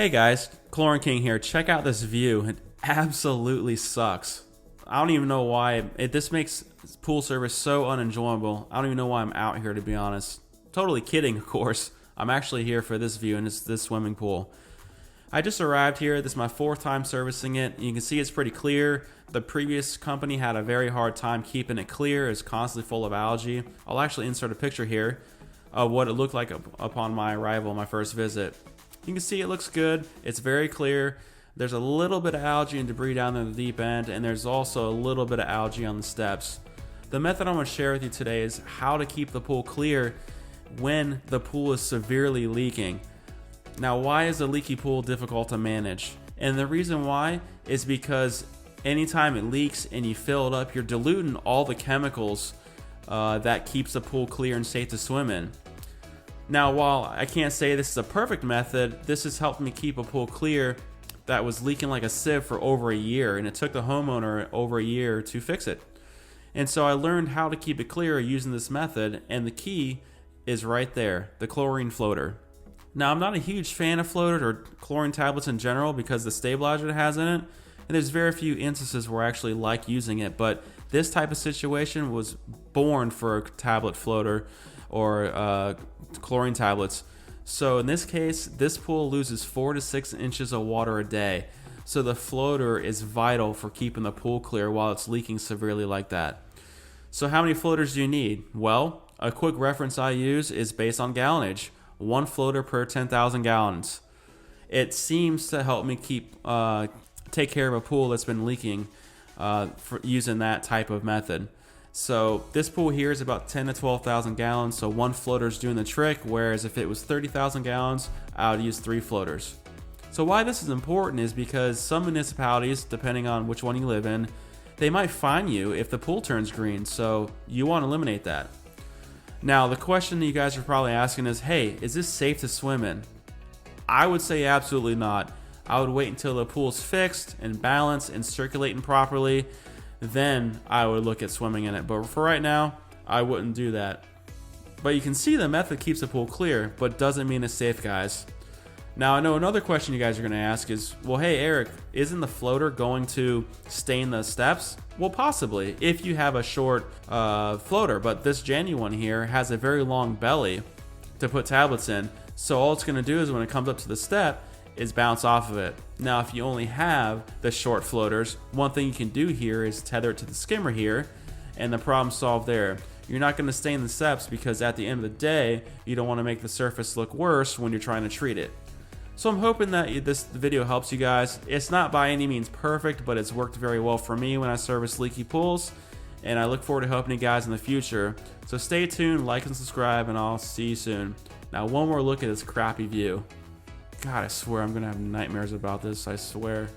Hey guys, Chlorine King here. Check out this view. It absolutely sucks. I don't even know why. This makes pool service so unenjoyable. I don't even know why I'm out here, to be honest. Totally kidding, of course. I'm actually here for this view, and it's this swimming pool. I just arrived here. This is my 4th time servicing it. You can see it's pretty clear. The previous company had a very hard time keeping it clear. It's constantly full of algae. I'll actually insert a picture here of what it looked like upon my arrival, my first visit. You can see it looks good. It's very clear. There's a little bit of algae and debris down in the deep end, and there's also a little bit of algae on the steps. The method I'm going to share with you today is how to keep the pool clear when the pool is severely leaking. Now, why is a leaky pool difficult to manage? And the reason why is because anytime it leaks and you fill it up, you're diluting all the chemicals that keeps the pool clear and safe to swim in. Now, while I can't say this is a perfect method, this has helped me keep a pool clear that was leaking like a sieve for over a year, and it took the homeowner over a year to fix it. And so I learned how to keep it clear using this method, and the key is right there, the chlorine floater. Now, I'm not a huge fan of floaters or chlorine tablets in general because the stabilizer it has in it, and there's very few instances where I actually like using it, but this type of situation was born for a tablet floater or chlorine tablets. So in this case, this pool loses 4 to 6 inches of water a day. So the floater is vital for keeping the pool clear while it's leaking severely like that. So how many floaters do you need? Well, a quick reference I use is based on gallonage. 1 floater per 10,000 gallons. It seems to help me take care of a pool that's been leaking for using that type of method. So this pool here is about 10 to 12,000 gallons, so 1 floater is doing the trick, whereas if it was 30,000 gallons, I would use 3 floaters. So why this is important is because some municipalities, depending on which one you live in, they might fine you if the pool turns green, so you want to eliminate that. Now, the question that you guys are probably asking is, hey, is this safe to swim in? I would say absolutely not. I would wait until the pool's fixed and balanced and circulating properly. Then I would look at swimming in it. But for right now, I wouldn't do that. But you can see the method keeps the pool clear, but doesn't mean it's safe, guys. Now, I know another question you guys are going to ask is, well, hey, Eric, isn't the floater going to stain the steps? Well, possibly, if you have a short floater. But this genuine here has a very long belly to put tablets in. So all it's going to do is when it comes up to the step, is bounce off of it. Now, if you only have the short floaters, one thing you can do here is tether it to the skimmer here, and the problem's solved there. You're not going to stain the steps because at the end of the day, you don't want to make the surface look worse when you're trying to treat it. So I'm hoping that this video helps you guys. It's not by any means perfect, but it's worked very well for me when I service leaky pools, and I look forward to helping you guys in the future. So stay tuned, like and subscribe, and I'll see you soon. Now, one more look at this crappy view. God, I swear I'm going to have nightmares about this, I swear.